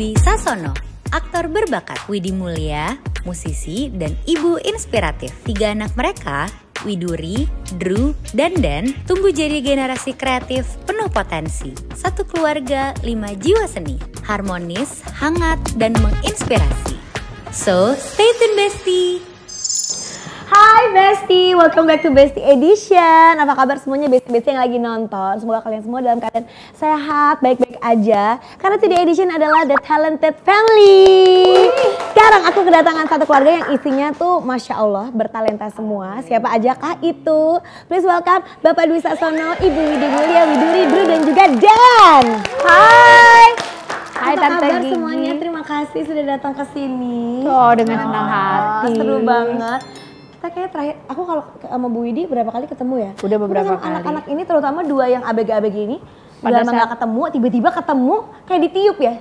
Dwi Sasono, aktor berbakat. Widi Mulia, musisi dan ibu inspiratif. 3 anak mereka, Widuri, Drew, dan Dan, tumbuh jadi generasi kreatif penuh potensi. Satu keluarga, 5 jiwa seni, harmonis, hangat, dan menginspirasi. So, stay tune Bestie! Hai Bestie, welcome back to Bestie Edition. Apa kabar semuanya Bestie-Bestie yang lagi nonton? Semoga kalian semua dalam keadaan sehat, baik-baik aja. Karena Today Edition adalah The Talented Family. Sekarang aku kedatangan satu keluarga yang isinya tuh Masya Allah bertalenta semua. Siapa aja kah itu? Please welcome Bapak Dwi Sasono, Ibu Widi Mulia, Widuri, Drew, dan juga Dan. Hai. Hai Tante kabar Gigi. semuanya? Terima kasih sudah datang ke sini. Oh, dengan senang hati. Seru banget. Kita kayak terakhir, aku kalau sama Bu Widi berapa kali ketemu ya? Udah beberapa kali. Anak-anak ini terutama 2 yang ABG-ABG ini, Pada udah saat- nggak ketemu, tiba-tiba ketemu kayak ditiup ya.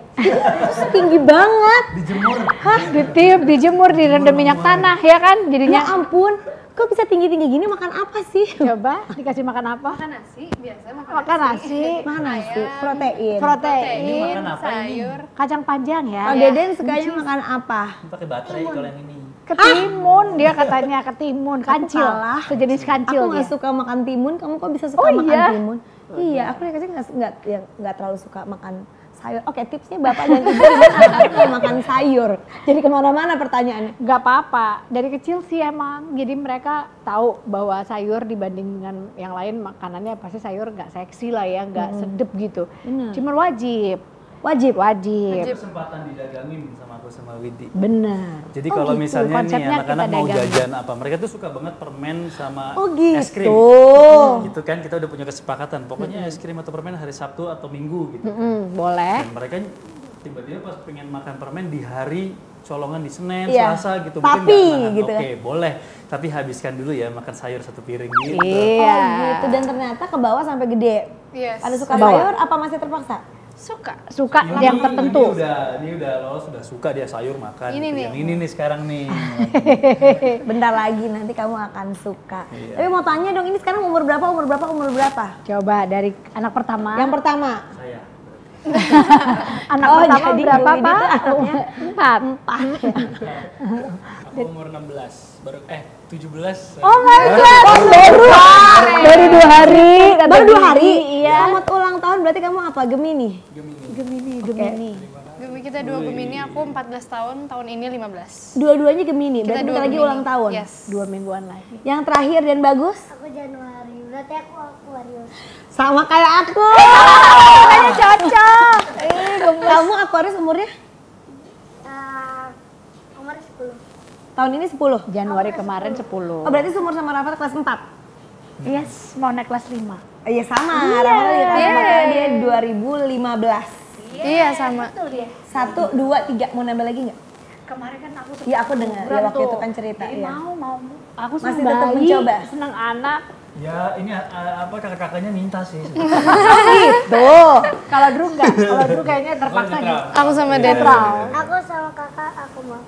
Tinggi banget. Dijemur. Hah? Ditiup, dijemur, direndam minyak tanah ya kan Ya jadinya. ampun, kok bisa tinggi-tinggi gini makan apa sih? Coba dikasih makan apa? Makan nasi, biasa Makan nasi, Makan nasi, protein. protein, Makan apa ini? sayur. kacang panjang ya. Kalau Deden sukanya makan apa? Pakai baterai kalau yang ini. Ketimun dia katanya, ketimun, kancil. salah. Sejenis kancil Aku nggak dia. suka makan timun, kamu kok bisa suka Oh, makan iya? timun? Iya, aku dikasih nggak terlalu suka makan sayur. Oke, tipsnya Bapak dan Ibu gimana makan sayur? Jadi kemana-mana pertanyaannya. Gak apa-apa, dari kecil sih emang. Jadi mereka tahu bahwa sayur dibanding dengan yang lain makanannya pasti sayur gak seksi lah ya, gak sedep gitu. Bener. Cuman wajib. Wajib. Kesempatan didagangin sama aku sama Widi. Bener. Jadi Oh kalau gitu, misalnya nih konsepnya anak-anak kita mau dagangin. jajan apa, mereka tuh suka banget permen sama Oh es krim. gitu. Gitu kan, kita udah punya kesepakatan. Pokoknya es krim atau permen hari Sabtu atau Minggu gitu. Boleh. Dan mereka tiba-tiba pas pengen makan permen di hari colongan di Senin, Iya. Selasa gitu. Tapi, nggak nahan. gitu Oke, boleh. Tapi habiskan dulu ya makan sayur 1 piring gitu. Iya. Oh gitu, dan ternyata ke bawah sampai gede. Yes. Ada suka Ke bawah. sayur apa masih terpaksa? Suka. Suka yang tertentu. Ini udah lo sudah suka dia sayur makan. Ini gitu. nih. Yang ini nih sekarang nih. Bentar lagi nanti kamu akan suka. Iya. Tapi mau tanya dong, ini sekarang umur berapa? Coba dari anak pertama. Yang pertama. Saya. Anak Oh, pertama jadi berapa Bu Widi Pak? tuh anaknya 4. Aku umur 16. Baru 17. Oh my god, baru 2 hari. kata Baru 2 Gigi. hari? Iya. Selamat ulang tahun, berarti kamu apa? Gemini? Gemini. Kita 2 Gemini, aku 14 tahun, tahun ini 15. Dua-duanya Gemini, Kita berarti 2 bentar lagi Gemini. ulang tahun. Yes. 2 mingguan lagi. Yang terakhir dan bagus? Aku Januari, berarti aku Aquarius. Sama kayak aku. Kayaknya cocok. Kamu Aquarius umurnya? Umur 10. Tahun ini 10. Januari kemarin 10. Oh berarti seumur sama Rafa kelas 4? Yes, mau naik kelas 5. Iya sama, Rafa juga kelas 4 karena dia 2015. Iya, sama. 1, 2, 3, mau nambah lagi nggak? Kemarin kan aku Iya aku dengar, ya waktu itu kan cerita. Jadi Ya. mau. Aku Masih senang tetap bayi, mencoba? senang anak. Ya ini apa kakak-kakaknya minta sih. Tuh. Kalau Drew enggak, kalau Drew kayaknya terpaksa netral. nih. Aku sama Iya. Detral. Aku sama kakak, aku mau.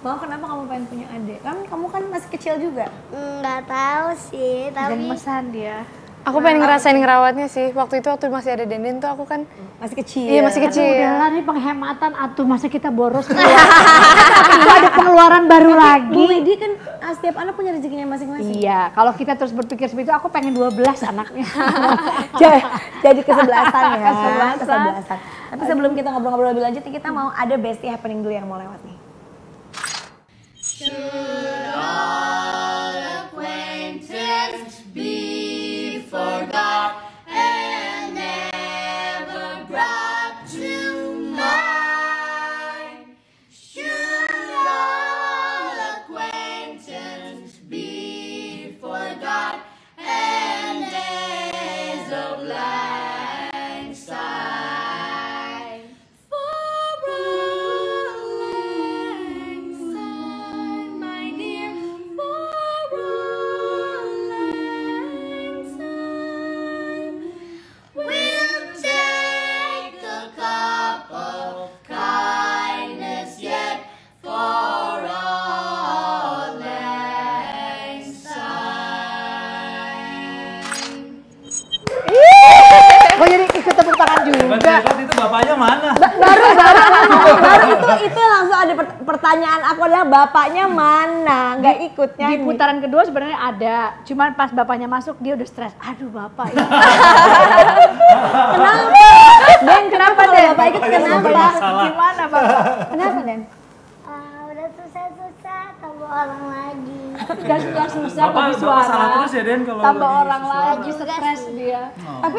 Mau kenapa kamu pengen punya adik? Kamu kan masih kecil juga. Nggak tahu sih, tapi Mesan dia. Aku pengen ngerasain ngerawatnya sih. Waktu itu waktu masih ada Denden tuh aku kan Masih kecil. iya masih kecil. Udahlah nih penghematan atuh masa kita boros keluar. Itu ada pengeluaran baru Bu lagi. Widi kan setiap anak punya rezekinya masing-masing. Iya, kalau kita terus berpikir seperti itu, aku pengen 12 anaknya. Jadi kesebelasan ya. Kesebelasan. Tapi sebelum kita ngobrol-ngobrol lebih lanjut, kita mau ada bestie happening dulu yang mau lewat nih. Gue jadi ikut tepuk tangan juga. Hebat itu bapaknya mana? Baru itu langsung ada pertanyaan aku adalah bapaknya mana? Nggak ikut Di nyanyi. putaran kedua sebenarnya ada, cuman pas bapaknya masuk dia udah stres. Aduh bapak ini. Kenapa? Den, kenapa Den? Bapak ikut kenapa? Gimana bapak? Kenapa Den? Udah susah-susah tambah orang lagi. Gak susah-susah Bapak tapi suara. salah terus ya Den kalau Tambah lagi orang suara. lagi stres dia. Tapi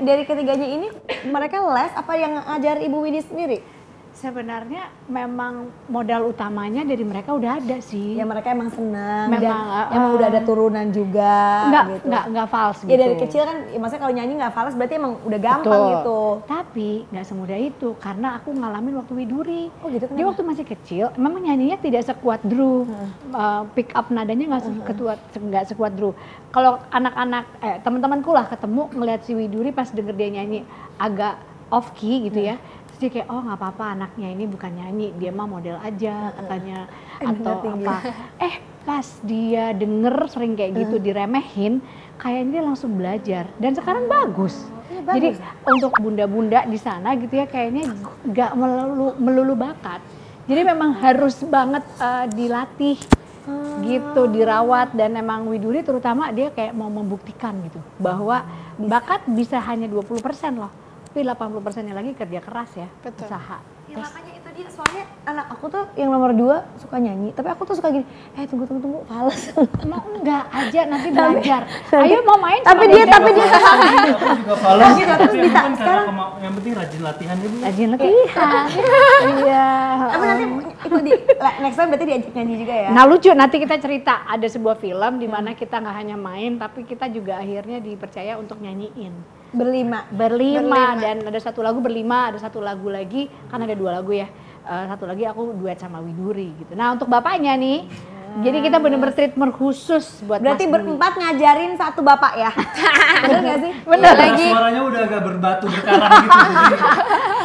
dari ketiganya ini mereka les apa yang ngajar Ibu Widi sendiri? Sebenarnya memang modal utamanya dari mereka udah ada sih. Ya mereka emang senang Memang, dan emang udah ada turunan juga gitu. Enggak fals gitu. Ya dari kecil kan, ya maksudnya kalau nyanyi nggak fals berarti emang udah gampang Betul. gitu. Tapi nggak semudah itu karena aku ngalamin waktu Widuri. Oh gitu, Dia kenapa? waktu masih kecil, memang nyanyinya tidak sekuat Drew. Pick up nadanya nggak sekuat Drew. Kalau anak-anak, teman-temanku lah ketemu ngeliat si Widuri pas denger dia nyanyi agak off key gitu ya. Terus dia kayak, oh nggak apa-apa anaknya ini bukan nyanyi, dia mah model aja katanya atau tinggi. apa. Pas dia denger sering kayak gitu diremehin, kayaknya dia langsung belajar dan sekarang bagus. Jadi untuk bunda-bunda di sana gitu ya kayaknya nggak melulu bakat. Jadi memang harus banget dilatih gitu, dirawat dan emang Widuri terutama dia kayak mau membuktikan gitu bahwa bakat bisa hanya 20% loh. Tapi 80%-nya lagi kerja keras ya, Betul. usaha. Ya makanya itu dia, soalnya anak aku tuh yang nomor 2 suka nyanyi, tapi aku tuh suka gini, tunggu, fals. Emang enggak aja nanti belajar. Ayo mau main tapi dia Aku juga fals. terus bisa. Kan Sekarang yang penting rajin latihan ya Bu. rajin latihan. Iya. tapi nanti itu di next time berarti diajak nyanyi juga ya. Nah lucu, nanti kita cerita ada sebuah film di mana kita nggak hanya main tapi kita juga akhirnya dipercaya untuk nyanyiin. Berlima. Berlima dan ada satu lagu berlima, ada satu lagu lagi kan ada 2 lagu ya. Satu lagi aku duet sama Widuri gitu. Nah untuk bapaknya nih, jadi kita bener-bener treatment khusus buat Berarti Mas Dwi. berempat ngajarin satu bapak ya. Bener gak sih? Bener Nah, lagi. suaranya udah agak berbatu berkarang gitu. Jadi,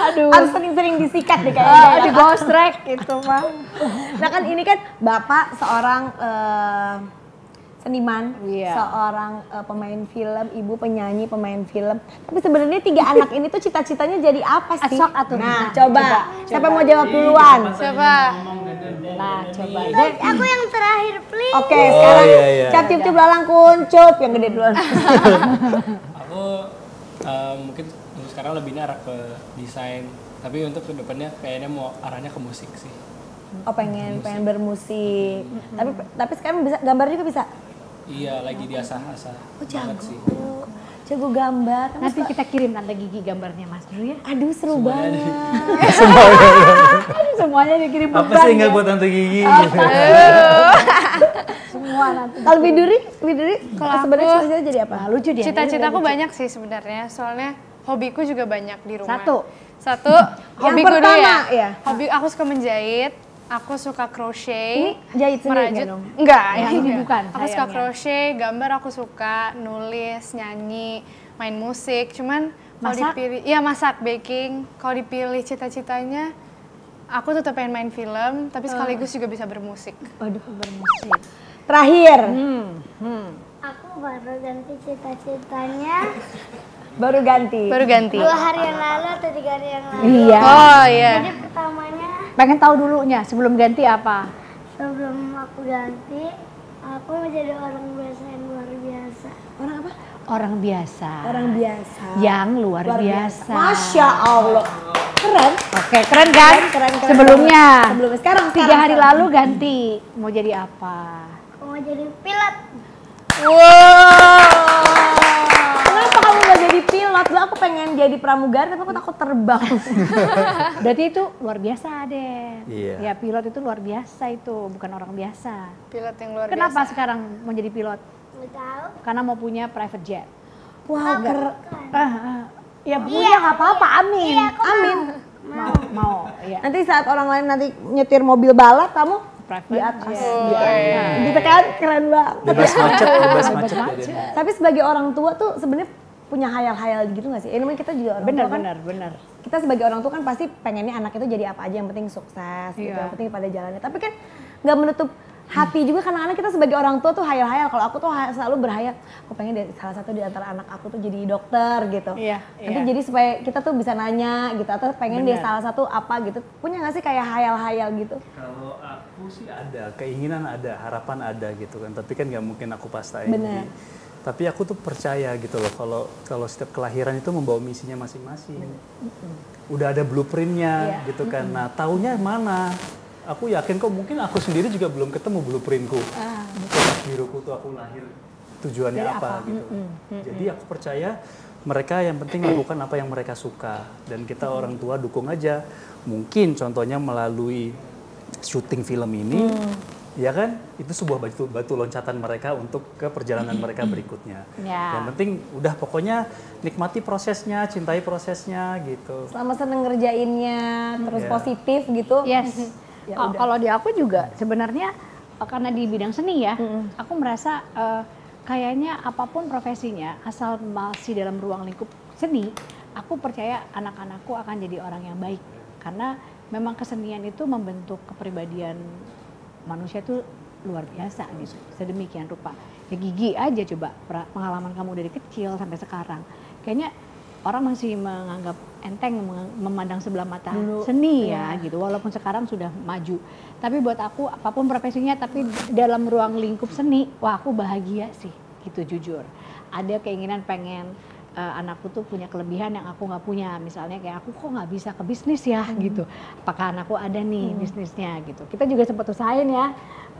Aduh. Harus sering-sering disikat deh kayaknya. Di ghost track gitu mah. Nah kan ini kan bapak seorang seniman, Iya. seorang pemain film, ibu penyanyi, pemain film. Tapi sebenarnya 3 anak ini tuh cita-citanya jadi apa sih? Sok atuh. Nah, coba. Siapa mau jawab duluan? Coba. Nah coba. Aku yang terakhir, please. Oke, sekarang iya. cap cip lalang kuncup yang gede duluan. Aku mungkin untuk sekarang lebihnya arah ke desain, tapi untuk kedepannya kayaknya mau arahnya ke musik sih. Oh pengen bermusik. Tapi sekarang bisa gambar juga bisa. Iya, lagi diasah-asah banget sih. Jago gambar. Nanti kita kirim Tante Gigi gambarnya Mas Dwi ya. Aduh seru banget. Semuanya dikirim apa sih enggak buat Tante Gigi? semua nanti. Kalau Widuri Kalau sebenarnya aku- cita-cita jadi apa? Nah, lucu dia. Cita-citaku banyak sih sebenarnya, soalnya hobiku juga banyak di rumah. Satu. Hobiku dulu pertama, ya? Hobi aku suka menjahit, aku suka crochet. Ini jahit sendiri merajut. nggak dong? Enggak, Yang ini bukan, Aku suka sayangnya. crochet, gambar aku suka, nulis, nyanyi, main musik. Cuman kalau Masak? dipilih, iya masak, baking. Kalau dipilih cita-citanya, aku tetap pengen main film, tapi sekaligus juga bisa bermusik. Waduh, bermusik. Terakhir, Aku baru ganti cita-citanya baru ganti. Baru ganti. 2 hari yang lalu atau 3 hari yang lalu. Iya. Oh iya. Jadi pertamanya Pengen tahu dulunya sebelum ganti apa? sebelum aku ganti, aku menjadi orang biasa yang luar biasa. Orang apa? Orang biasa. Orang biasa. Yang luar biasa. Masya Allah. Keren. Oke, keren kan? Keren. Sebelumnya. Sebelumnya. Sekarang. 3 hari lalu ganti. Mau jadi apa? Aku mau jadi pilot. Kenapa kamu gak jadi pilot? Dulu aku pengen jadi pramugari tapi aku takut terbang. Berarti itu luar biasa deh. Iya. Ya pilot itu luar biasa itu, bukan orang biasa. Pilot yang luar Kenapa biasa. sekarang mau jadi pilot? Nggak tahu. Karena mau punya private jet. Wah, keren. Ya punya nggak apa-apa, amin. Amin. Mau, ya. Nanti saat orang lain nanti nyetir mobil balap, kamu Private di atas. jet. Gitu kan, keren banget. Bebas macet ya, Den. Tapi sebagai orang tua tuh sebenarnya punya hayal-hayal gitu gak sih? Namanya kita juga orang tua kan. Bener. Kita sebagai orang tua kan pasti pengennya anak itu jadi apa aja, yang penting sukses gitu, Iya. yang penting pada jalannya. Tapi kan nggak menutup hati juga kadang-kadang kita sebagai orang tua tuh hayal-hayal. Kalau aku tuh selalu berhayal, aku pengen salah satu di antara anak aku tuh jadi dokter gitu. Iya, Nanti jadi supaya kita tuh bisa nanya gitu, atau pengen dia salah satu apa gitu. Punya nggak sih kayak hayal-hayal gitu? Kalau aku sih ada, keinginan ada, harapan ada gitu kan. Tapi kan nggak mungkin aku pastain. Bener. Tapi aku tuh percaya gitu loh, kalau setiap kelahiran itu membawa misinya masing-masing. Udah ada blueprintnya gitu kan. Nah, taunya mana? Aku yakin kok, mungkin aku sendiri juga belum ketemu blueprintku. Kotak biruku tuh aku lahir tujuannya apa gitu. Jadi aku percaya mereka yang penting lakukan apa yang mereka suka. Dan kita orang tua dukung aja. Mungkin contohnya melalui syuting film ini, ya kan? Itu sebuah batu loncatan mereka untuk ke perjalanan mereka berikutnya. Yang penting udah pokoknya nikmati prosesnya, cintai prosesnya gitu. Selama seneng ngerjainnya, terus positif gitu. Yes. Kalau di aku juga sebenarnya karena di bidang seni ya, aku merasa kayaknya apapun profesinya, asal masih dalam ruang lingkup seni, aku percaya anak-anakku akan jadi orang yang baik. Karena memang kesenian itu membentuk kepribadian manusia itu luar biasa gitu, sedemikian rupa. Ya Gigi aja coba pengalaman kamu dari kecil sampai sekarang, kayaknya orang masih menganggap enteng memandang sebelah mata seni ya gitu, walaupun sekarang sudah maju. Tapi buat aku apapun profesinya, tapi dalam ruang lingkup seni, wah aku bahagia sih gitu jujur. Ada keinginan pengen anakku tuh punya kelebihan yang aku nggak punya, misalnya kayak aku kok nggak bisa ke bisnis ya gitu. Apakah anakku ada nih bisnisnya gitu. Kita juga sempat usahain ya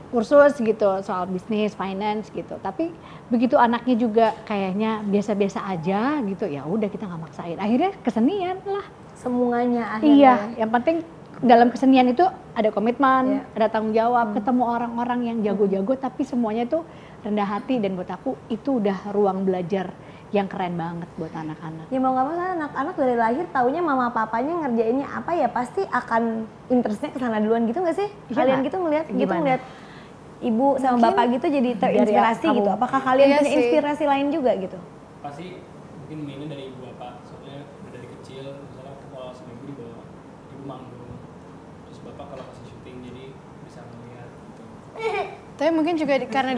kursus gitu soal bisnis, finance gitu. Tapi begitu anaknya juga kayaknya biasa-biasa aja gitu, ya udah kita nggak maksain. Akhirnya kesenian lah. Semuanya akhirnya. Iya, yang penting dalam kesenian itu ada komitmen, ada tanggung jawab, ketemu orang-orang yang jago-jago, tapi semuanya tuh rendah hati, dan buat aku itu udah ruang belajar yang keren banget buat anak-anak. Ya mau nggak mau anak-anak dari lahir taunya mama papanya ngerjainnya apa ya pasti akan interestnya kesana duluan gitu nggak sih? Kalian gitu ngeliat ibu sama bapak gitu jadi terinspirasi gitu. Apakah kalian punya inspirasi lain juga gitu? Pasti mungkin mainnya dari ibu bapak, soalnya udah dari kecil misalnya kalau seminggu dibawa ibu manggung, terus bapak kalau masih syuting jadi bisa melihat gitu. Tapi mungkin juga karena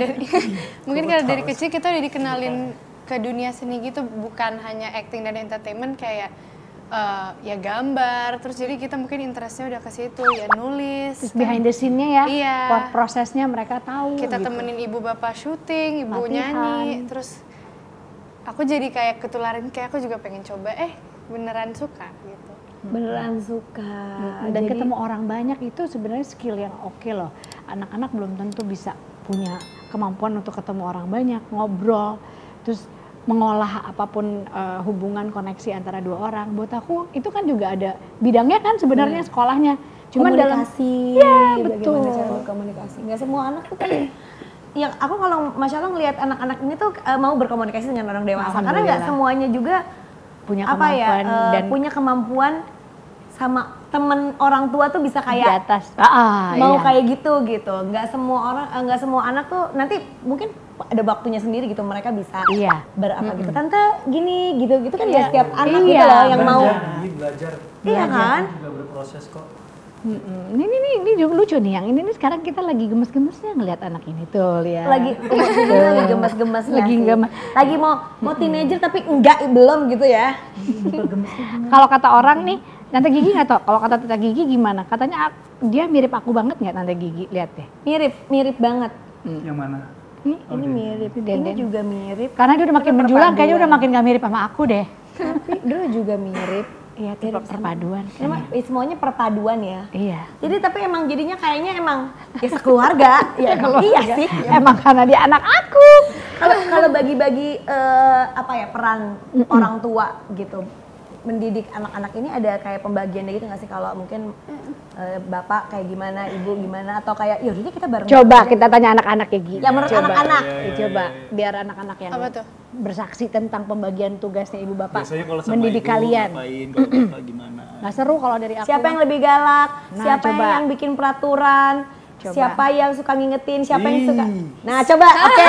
dari kecil kita udah dikenalin ke dunia seni gitu, bukan hanya acting dan entertainment, kayak ya gambar, terus jadi kita mungkin interestnya udah ke situ, ya nulis. Terus behind the scene-nya ya, iya. prosesnya mereka tahu. Kita gitu. temenin ibu bapak syuting, ibu Latihan. nyanyi, terus aku jadi kayak ketularan, kayak aku juga pengen coba, beneran suka gitu. Beneran suka. Dan Jadi, ketemu orang banyak itu sebenarnya skill yang oke loh. Anak-anak belum tentu bisa punya kemampuan untuk ketemu orang banyak, ngobrol, terus mengolah apapun hubungan koneksi antara dua orang. Buat aku itu kan juga ada bidangnya kan sebenarnya sekolahnya. Cuma komunikasi, ya betul. bagaimana cara berkomunikasi. Nggak semua anak tuh kan, ya aku kalau Masya Allah ngelihat anak-anak ini tuh mau berkomunikasi dengan orang dewasa. Karena nggak semuanya juga punya kemampuan dan punya kemampuan sama temen orang tua tuh bisa kayak di atas. Mau kayak gitu. Nggak semua anak tuh nanti mungkin ada waktunya sendiri gitu, mereka bisa berapa gitu. Tante gini gitu kan ya setiap anak gitu loh yang mau belajar. Iya kan? Juga berproses kok. Ini juga lucu nih, yang ini nih sekarang kita lagi gemes-gemesnya ngelihat anak ini tuh, lihat. Lagi gemes-gemesnya lagi mau teenager tapi belum gitu ya. Kalau kata orang nih, Tante Gigi nggak tau, kalau kata Tante Gigi gimana? Katanya dia mirip aku banget nggak Tante Gigi? Lihat deh. Mirip banget. Yang mana? Ini mirip, ini juga mirip. Karena dia udah makin menjulang, kayaknya udah makin gak mirip sama aku deh. Tapi dulu juga mirip. Iya, tipe perpaduan. Semuanya perpaduan ya. Iya. Jadi tapi emang jadinya kayaknya emang ya sekeluarga. Iya sih. Emang karena dia anak aku. Kalau bagi-bagi peran orang tua gitu, mendidik anak-anak ini ada kayak pembagiannya gitu nggak sih? Kalau mungkin bapak kayak gimana, ibu gimana, atau kayak yaudah kita bareng. Coba kita tanya anak-anak ya Gi. Ya menurut anak-anak. Coba biar anak-anak yang bersaksi tentang pembagian tugasnya ibu bapak mendidik kalian. Ngapain, kalau bapak gimana? Nggak seru kalau dari aku. Siapa yang lebih galak? Siapa yang bikin peraturan? Siapa yang suka ngingetin? Siapa yang suka? Nah coba, oke,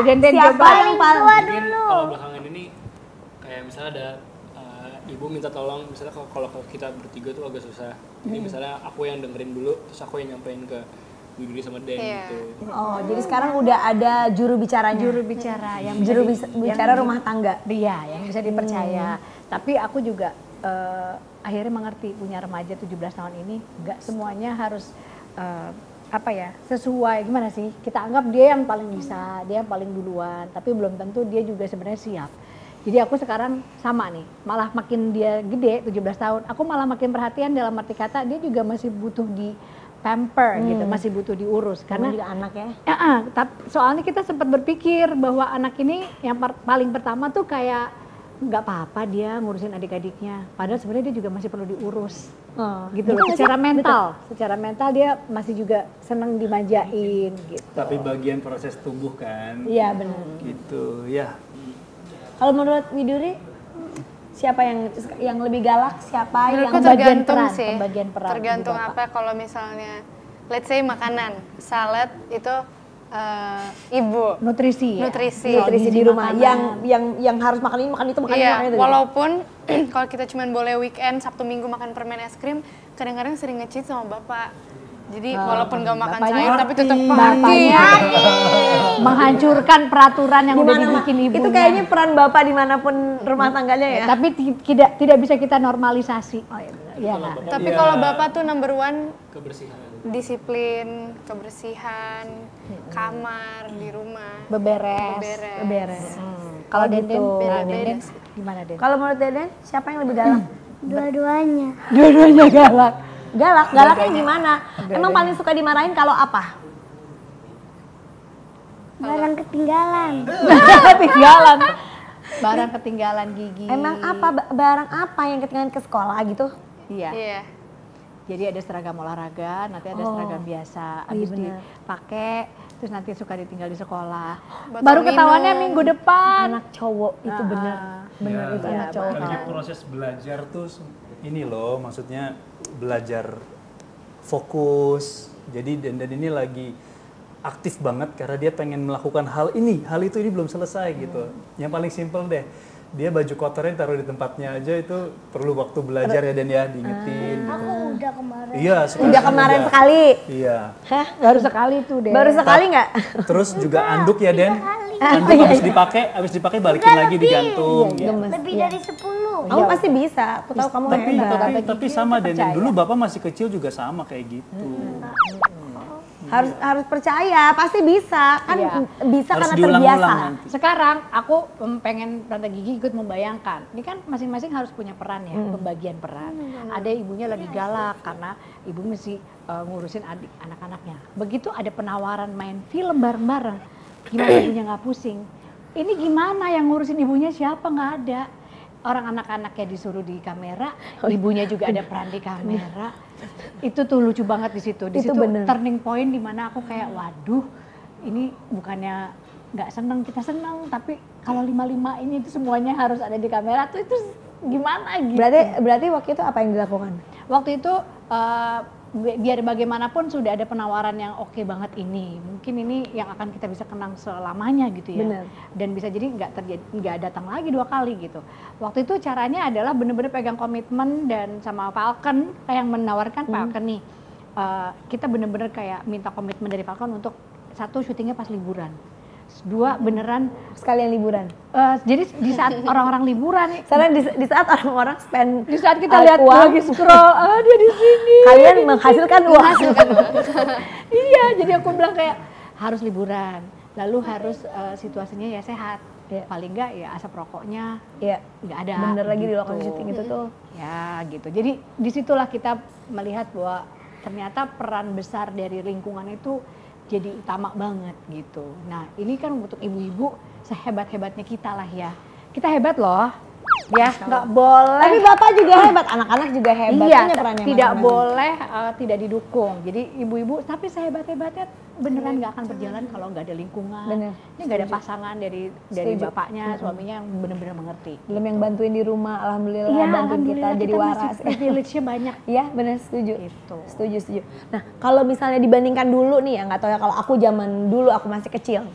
Denden. Siapa yang paling tua Mungkin kalau belakangan ini kayak misalnya ada ibu minta tolong misalnya kalau kita bertiga tuh agak susah. Jadi misalnya aku yang dengerin dulu, terus aku yang nyampein ke Widuri sama Den gitu. Oh, jadi sekarang udah ada juru bicaranya. Juru bicara yang bicara rumah tangga. Iya, yang bisa dipercaya. Tapi aku juga akhirnya mengerti punya remaja 17 tahun ini nggak semuanya harus sesuai gimana sih? Kita anggap dia yang paling bisa, dia yang paling duluan, tapi belum tentu dia juga sebenarnya siap. Jadi aku sekarang sama nih, malah makin dia gede 17 tahun, aku malah makin perhatian dalam arti kata dia juga masih butuh di pamper gitu, masih butuh diurus karena juga anak ya. Soalnya kita sempat berpikir bahwa anak ini yang paling pertama tuh kayak nggak apa-apa dia ngurusin adik-adiknya, padahal sebenarnya dia juga masih perlu diurus. Gitu loh, secara mental dia masih juga senang dimanjain gitu. Tapi bagian proses tumbuh kan. Iya benar. Gitu ya. Kalau menurut Widuri siapa yang lebih galak, siapa Menurutku yang tergantung sih. pembagian peran Tergantung ibu apa, kalau misalnya let's say makanan, salad itu ibu. nutrisi nutrisi di rumah yang harus makan ini makan itu makan Iya, ini makan itu. walaupun kalau kita cuma boleh weekend Sabtu Minggu makan permen es krim, kadang-kadang sering nge-cheat sama bapak. Jadi walaupun gak makan bapaknya sayur tapi tetap bapaknya menghancurkan peraturan yang udah dibikin ibunya. Itu kayaknya peran bapak dimanapun rumah tangganya ya. Tapi tidak bisa kita normalisasi. Oh iya benar. Iya nggak? Tapi kalau bapak tuh number one Kebersihan. disiplin, kebersihan, kamar di rumah. Beberes. Kalau Oh, Denden, gitu. Denden gimana Den? Kalau menurut Deden siapa yang lebih galak? Dua-duanya. Dua-duanya galak. Galaknya gimana? Emang paling suka dimarahin kalau apa? Barang ketinggalan. Ketinggalan. Barang ketinggalan gigi. Emang apa barang apa yang ketinggalan ke sekolah gitu? Iya. Iya. Jadi ada seragam olahraga, nanti ada seragam biasa, habis dipakai, terus nanti suka ditinggal di sekolah. Botol Baru ketahuannya minum. minggu depan. Anak cowok itu bener itu anak cowok. Lagi proses belajar tuh ini loh, maksudnya belajar fokus. Jadi Denden ini lagi aktif banget karena dia pengen melakukan hal itu belum selesai gitu. Yang paling simple deh, dia baju kotornya taruh di tempatnya aja itu perlu waktu belajar ya Dan ya, diingetin gitu. Aku udah kemarin. Iya, Udah kemarin sekali. Iya. Hah? Baru sekali tuh deh. Baru sekali nggak? Terus juga anduk ya Den. Anduk habis dipakai balikin lagi digantung. Ya. Lebih dari 10. Kamu pasti bisa. Aku tahu kamu hebat. Tapi sama Den, dulu Bapak masih kecil juga sama kayak gitu. Harus percaya, pasti bisa. Kan Iya. bisa Harus karena diulang-ulang terbiasa. nanti. Sekarang aku pengen Tante Gigi ikut membayangkan. Ini kan masing-masing harus punya peran ya, pembagian peran. Ada ibunya lagi galak karena ibu mesti ngurusin adik anak-anaknya. Begitu ada penawaran main film bareng-bareng, gimana ibunya nggak pusing? Ini gimana yang ngurusin ibunya siapa? Nggak ada. Orang anak-anaknya disuruh di kamera, ibunya juga ada peran di kamera. Itu tuh lucu banget di situ. Di Itu situ bener. turning point di mana aku kayak waduh, ini bukannya nggak seneng, kita seneng, tapi kalau 5-5 ini itu semuanya harus ada di kamera tuh itu gimana gitu. Berarti waktu itu apa yang dilakukan? Waktu itu biar bagaimanapun sudah ada penawaran yang oke banget ini, mungkin ini yang akan kita bisa kenang selamanya gitu ya. Bener. Dan bisa jadi nggak datang lagi 2 kali gitu. Waktu itu caranya adalah bener-bener pegang komitmen dan sama Falcon kayak yang menawarkan Falcon nih, kita bener-bener kayak minta komitmen dari Falcon untuk 1 syutingnya pas liburan, 2 beneran Sekalian liburan. jadi di saat orang-orang liburan nih, Karena di saat orang-orang spend di saat kita lihat uang, lagi scroll, dia di sini. kalian menghasilkan uang. Iya, jadi aku bilang kayak harus liburan, lalu harus situasinya ya sehat, paling enggak ya asap rokoknya Iya. nggak ada. Bener lagi di gitu. lokasi syuting itu tuh. Ya gitu, jadi disitulah kita melihat bahwa ternyata peran besar dari lingkungan itu jadi utama banget gitu. Nah ini kan untuk ibu-ibu sehebat-hebatnya kita lah ya, kita hebat loh. Ya, nggak boleh. Tapi bapak juga hebat, anak-anak juga hebat. Iya, Punya perannya tidak masing-masing. boleh tidak didukung. Jadi ibu-ibu, tapi sehebat-hebatnya beneran nggak akan berjalan kalau nggak ada lingkungan. Bener. Ini nggak ada pasangan dari Setuju. bapaknya, suaminya yang bener-bener mengerti. Belum yang bantuin di rumah, alhamdulillah Iya, bantuin kita alhamdulillah jadi kita waras. masih privilege-nya banyak. Iya, benar setuju. Gitu. Setuju. Nah, kalau misalnya dibandingkan dulu nih ya, nggak tahu ya kalau aku zaman dulu aku masih kecil.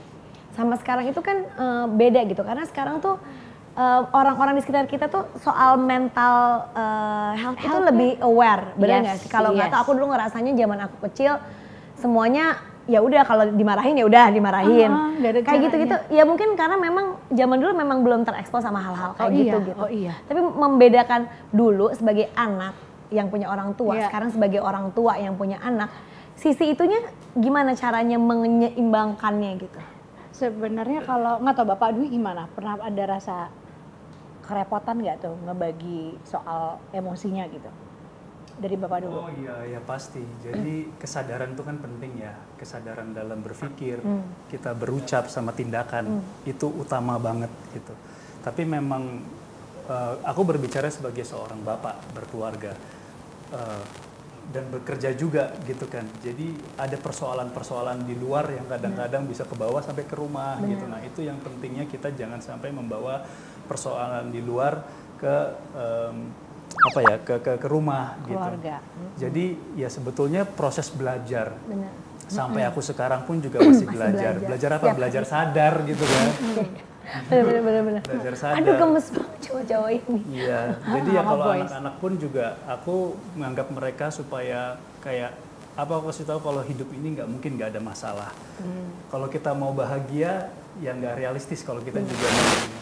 Sama sekarang itu kan beda gitu. Karena sekarang tuh orang-orang di sekitar kita tuh soal mental health itu lebih aware, benar nggak sih? Kalau nggak tahu, aku dulu ngerasanya zaman aku kecil semuanya ya udah kalau dimarahin ya udah dimarahin, kayak gitu-gitu. Ya mungkin karena memang zaman dulu memang belum terekspos sama hal-hal kayak gitu. Tapi membedakan dulu sebagai anak yang punya orang tua, sekarang sebagai orang tua yang punya anak, sisi itunya gimana caranya menyeimbangkannya gitu? Sebenarnya kalau nggak tahu Bapak Dwi gimana? Pernah ada rasa kerepotan nggak tuh ngebagi soal emosinya gitu? Dari Bapak dulu. Oh iya, ya pasti. Jadi kesadaran itu kan penting ya. Kesadaran dalam berpikir, kita berucap sama tindakan itu utama banget gitu. Tapi memang aku berbicara sebagai seorang bapak berkeluarga dan bekerja juga gitu kan. Jadi ada persoalan-persoalan di luar yang kadang-kadang bisa ke bawah sampai ke rumah gitu. Nah itu yang pentingnya kita jangan sampai membawa persoalan di luar ke ke rumah keluarga. Gitu. Jadi ya sebetulnya proses belajar. Benar. Sampai aku sekarang pun juga masih belajar. Belajar apa? Belajar sadar gitu kan. Benar. Belajar sadar. Aduh gemes banget cowok-cowok ini. Iya. Jadi ya kalau anak-anak pun juga aku menganggap mereka supaya kayak apa aku kasih tahu kalau hidup ini nggak mungkin nggak ada masalah. Kalau kita mau bahagia ya nggak realistis kalau kita juga punya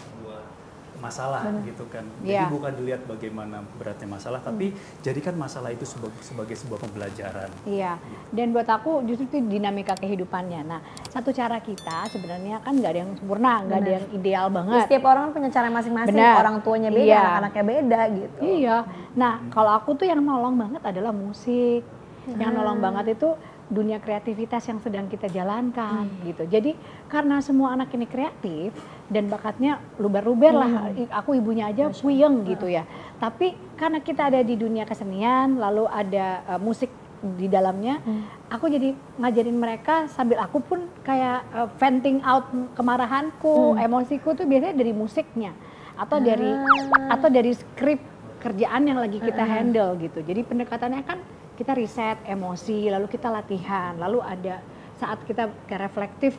masalah gitu kan. Jadi bukan dilihat bagaimana beratnya masalah, tapi jadikan masalah itu sebagai sebuah pembelajaran. Iya. Dan buat aku justru itu dinamika kehidupannya. Nah, satu cara kita sebenarnya kan nggak ada yang sempurna, nggak ada yang ideal banget. Setiap orang punya cara masing-masing. Orang tuanya beda, anak-anaknya beda gitu. Iya. Nah, kalau aku tuh yang nolong banget adalah musik. Yang nolong banget itu dunia kreativitas yang sedang kita jalankan gitu. Jadi karena semua anak ini kreatif dan bakatnya luber-luber lah, aku ibunya aja puyeng gitu ya. Tapi karena kita ada di dunia kesenian, lalu ada musik di dalamnya, aku jadi ngajarin mereka sambil aku pun kayak venting out kemarahanku, emosiku tuh biasanya dari musiknya atau dari skrip kerjaan yang lagi kita handle gitu. Jadi pendekatannya kan kita riset emosi, lalu kita latihan, lalu ada saat kita kayak reflektif,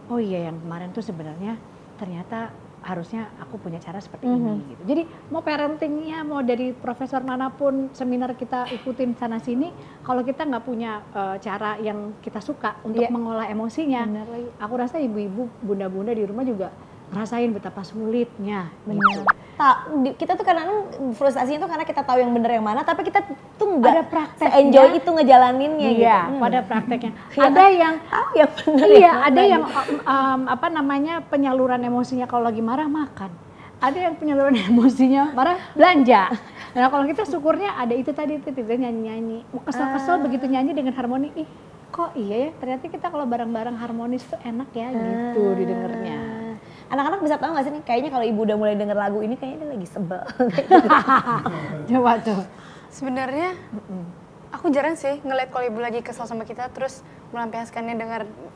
oh iya yang kemarin tuh sebenarnya ternyata harusnya aku punya cara seperti ini gitu. Jadi mau parentingnya, mau dari profesor manapun, seminar kita ikutin sana sini, kalau kita nggak punya cara yang kita suka untuk mengolah emosinya, aku rasa ibu-ibu, bunda-bunda di rumah juga ngerasain betapa sulitnya. Gitu. Kita tuh kadang frustasinya tuh karena kita tahu yang benar yang mana, tapi kita tuh nggak se-enjoy itu ngejalaninnya gitu. Pada prakteknya. Ada yang benar. Ada yang penyaluran emosinya kalau lagi marah makan. Ada yang penyaluran emosinya marah belanja. Nah kalau kita syukurnya ada itu tadi nyanyi-nyanyi. Kesel-kesel begitu nyanyi dengan harmoni, ih kok iya ya ternyata kita kalau bareng-bareng harmonis tuh enak ya gitu didengarnya. Anak-anak bisa tahu gak sih nih, kayaknya kalau ibu udah mulai denger lagu ini kayaknya dia lagi sebel. Coba tuh. Sebenarnya aku jarang sih ngeliat kalau ibu lagi kesel sama kita terus melampiaskannya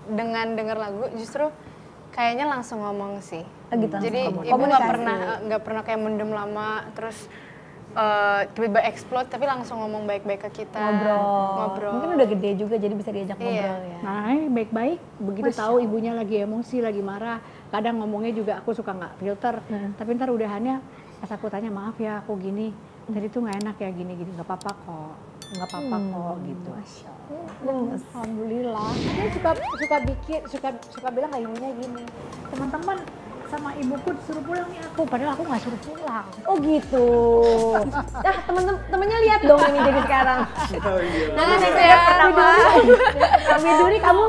dengan denger lagu, justru kayaknya langsung ngomong sih. Gitu, jadi ibu nggak pernah kayak mendem lama terus tiba-tiba explode, tapi langsung ngomong baik-baik ke kita. Ngobrol. Mungkin udah gede juga jadi bisa diajak ngobrol ya. Nah baik-baik, begitu tahu ibunya lagi emosi, lagi marah, kadang ngomongnya juga aku suka nggak filter, tapi ntar udahannya pas aku tanya maaf ya aku gini, tadi tuh nggak enak ya gini-gini, nggak apa-apa kok gitu. Alhamdulillah. Dia suka bilang kayak ibunya gini, teman-teman sama ibuku disuruh pulang nih aku, padahal aku nggak suruh pulang. Oh gitu. Nah temen-temennya lihat dong ini jadi sekarang. Nah saya pertama. Widuri kamu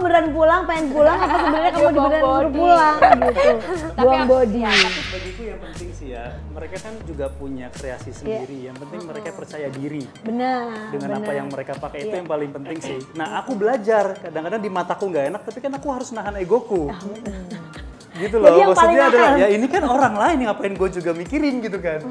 beneran pulang, pengen pulang apa sebenarnya kamu beneran suruh pulang gitu. Buang body. Tapi bagiku yang penting sih ya, mereka kan juga punya kreasi sendiri. Yang penting mereka percaya diri. Benar. Dengan apa yang mereka pakai itu yang paling penting sih. Nah aku belajar, kadang-kadang di mataku nggak enak, tapi kan aku harus nahan egoku. Gitu loh, maksudnya adalah ya ini kan orang lain yang ngapain gue juga mikirin gitu kan.